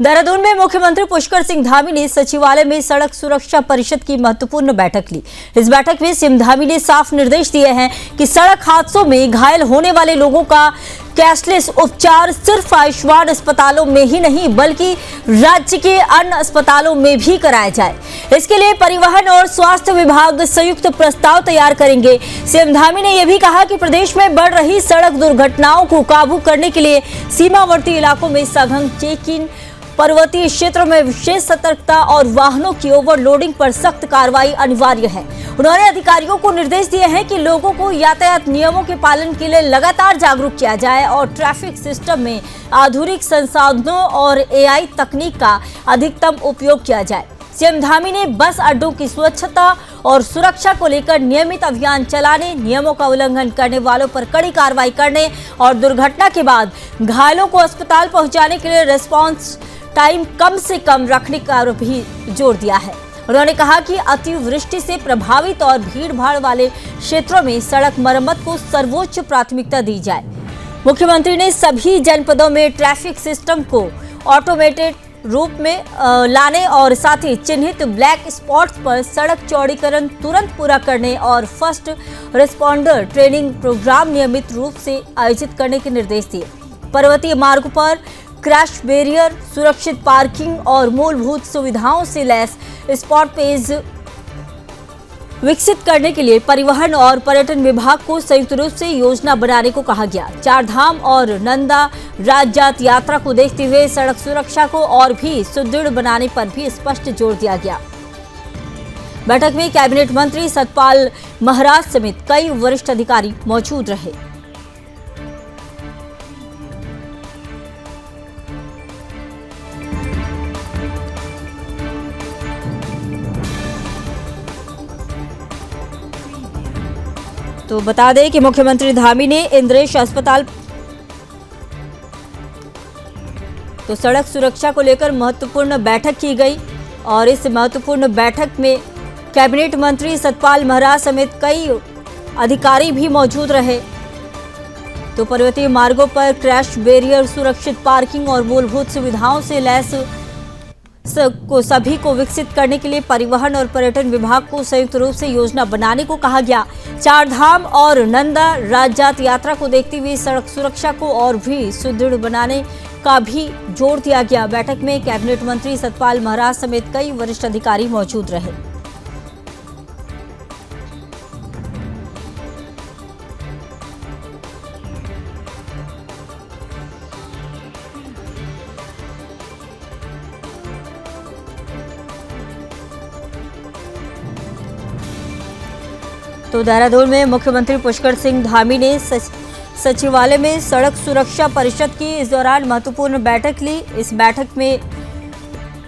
देहरादून में मुख्यमंत्री पुष्कर सिंह धामी ने सचिवालय में सड़क सुरक्षा परिषद की महत्वपूर्ण बैठक ली। इस बैठक में सीएम धामी ने साफ निर्देश दिए हैं कि सड़क हादसों में घायल होने वाले लोगों का कैशलेस उपचार सिर्फ आयुष्मान अस्पतालों में ही नहीं बल्कि राज्य के अन्य अस्पतालों में भी कराया जाए। इसके लिए परिवहन और स्वास्थ्य विभाग संयुक्त प्रस्ताव तैयार करेंगे। सीएम धामी ने यह भी कहा कि प्रदेश में बढ़ रही सड़क दुर्घटनाओं को काबू करने के लिए सीमावर्ती इलाकों में सघन चेकिंग, पर्वतीय क्षेत्रों में विशेष सतर्कता और वाहनों की ओवरलोडिंग पर सख्त कार्रवाई अनिवार्य है। उन्होंने अधिकारियों को निर्देश दिए हैं कि लोगों को यातायात नियमों के पालन के लिए लगातार जागरूक किया जाए और ट्रैफिक सिस्टम में आधुनिक संसाधनों और एआई तकनीक का अधिकतम उपयोग किया जाए। सीएम धामी ने बस अड्डों की स्वच्छता और सुरक्षा को लेकर नियमित अभियान चलाने, नियमों का उल्लंघन करने वालों पर कड़ी कार्रवाई करने और दुर्घटना के बाद घायलों को अस्पताल पहुंचाने के लिए रिस्पांस टाइम कम से कम रखने का भी जोर दिया है। उन्होंने कहा कि अतिवृष्टि से प्रभावित और भीड़-भाड़ वाले क्षेत्रों में सड़क मरम्मत को सर्वोच्च प्राथमिकता दी जाए। मुख्यमंत्री ने सभी जनपदों में ट्रैफिक सिस्टम को ऑटोमेटेड रूप में लाने और साथ ही चिन्हित ब्लैक स्पॉट्स पर सड़क चौड़ीकरण तुरंत पूरा करने और फर्स्ट रिस्पॉन्डर ट्रेनिंग प्रोग्राम नियमित रूप से आयोजित करने के निर्देश दिए। पर्वतीय मार्ग पर क्रैश बैरियर, सुरक्षित पार्किंग और मूलभूत सुविधाओं से लैस स्पॉट पेज विकसित करने के लिए परिवहन और पर्यटन विभाग को संयुक्त रूप से योजना बनाने को कहा गया। चारधाम और नंदा राजजात यात्रा को देखते हुए सड़क सुरक्षा को और भी सुदृढ़ बनाने पर भी स्पष्ट जोर दिया गया। बैठक में कैबिनेट मंत्री सतपाल महाराज समेत कई वरिष्ठ अधिकारी मौजूद रहे। तो बता दें कि मुख्यमंत्री धामी ने इंद्रेश अस्पताल तो सड़क सुरक्षा को लेकर महत्वपूर्ण बैठक की गई और इस महत्वपूर्ण बैठक में कैबिनेट मंत्री सतपाल महाराज समेत कई अधिकारी भी मौजूद रहे। तो पर्वतीय मार्गों पर क्रैश बैरियर, सुरक्षित पार्किंग और मूलभूत सुविधाओं से लैस सभी को विकसित करने के लिए परिवहन और पर्यटन विभाग को संयुक्त रूप से योजना बनाने को कहा गया। चारधाम और नंदा राजजात यात्रा को देखते हुए सड़क सुरक्षा को और भी सुदृढ़ बनाने का भी जोर दिया गया। बैठक में कैबिनेट मंत्री सतपाल महाराज समेत कई वरिष्ठ अधिकारी मौजूद रहे। तो देहरादून में मुख्यमंत्री पुष्कर सिंह धामी ने सचिवालय में सड़क सुरक्षा परिषद की इस दौरान महत्वपूर्ण बैठक ली। इस बैठक में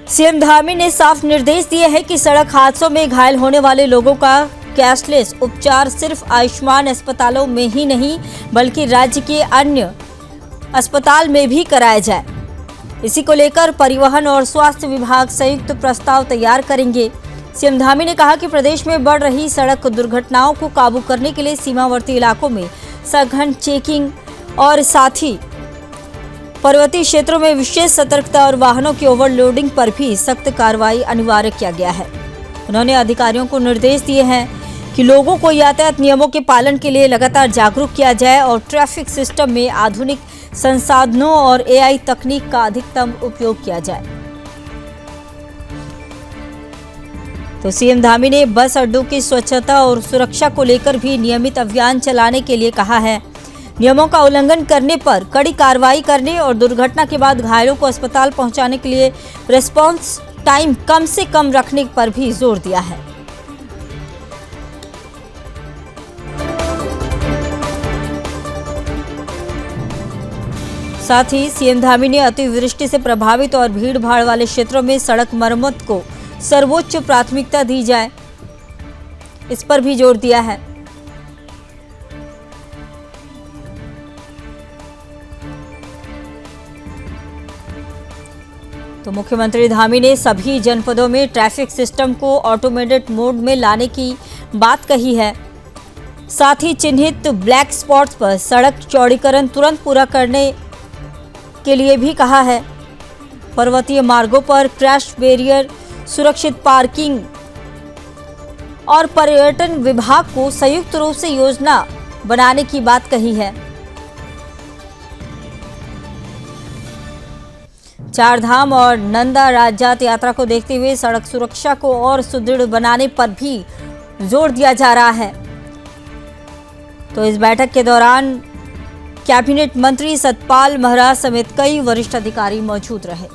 सीएम धामी ने साफ निर्देश दिए हैं कि सड़क हादसों में घायल होने वाले लोगों का कैशलेस उपचार सिर्फ आयुष्मान अस्पतालों में ही नहीं बल्कि राज्य के अन्य अस्पताल में भी कराया जाए। इसी को लेकर परिवहन और स्वास्थ्य विभाग संयुक्त प्रस्ताव तैयार करेंगे। सीएम धामी ने कहा कि प्रदेश में बढ़ रही सड़क दुर्घटनाओं को काबू करने के लिए सीमावर्ती इलाकों में सघन चेकिंग और साथ ही पर्वतीय क्षेत्रों में विशेष सतर्कता और वाहनों की ओवरलोडिंग पर भी सख्त कार्रवाई अनिवार्य किया गया है। उन्होंने अधिकारियों को निर्देश दिए हैं कि लोगों को यातायात नियमों के पालन के लिए लगातार जागरूक किया जाए और ट्रैफिक सिस्टम में आधुनिक संसाधनों और एआई तकनीक का अधिकतम उपयोग किया जाए। तो सीएम धामी ने बस अड्डों की स्वच्छता और सुरक्षा को लेकर भी नियमित अभियान चलाने के लिए कहा है। नियमों का उल्लंघन करने पर कड़ी कार्रवाई करने और दुर्घटना के बाद घायलों को अस्पताल पहुंचाने के लिए रिस्पांस टाइम कम से कम रखने पर भी जोर दिया है। साथ ही सीएम धामी ने अतिवृष्टि से प्रभावित और भीड़-भाड़ वाले क्षेत्रों में सड़क मरम्मत को सर्वोच्च प्राथमिकता दी जाए, इस पर भी जोर दिया है। तो मुख्यमंत्री धामी ने सभी जनपदों में ट्रैफिक सिस्टम को ऑटोमेटेड मोड में लाने की बात कही है। साथ ही चिन्हित ब्लैक स्पॉट्स पर सड़क चौड़ीकरण तुरंत पूरा करने के लिए भी कहा है। पर्वतीय मार्गों पर क्रैश बैरियर, सुरक्षित पार्किंग और पर्यटन विभाग को संयुक्त रूप से योजना बनाने की बात कही है। चारधाम और नंदा राजजात यात्रा को देखते हुए सड़क सुरक्षा को और सुदृढ़ बनाने पर भी जोर दिया जा रहा है। तो इस बैठक के दौरान कैबिनेट मंत्री सतपाल महाराज समेत कई वरिष्ठ अधिकारी मौजूद रहे।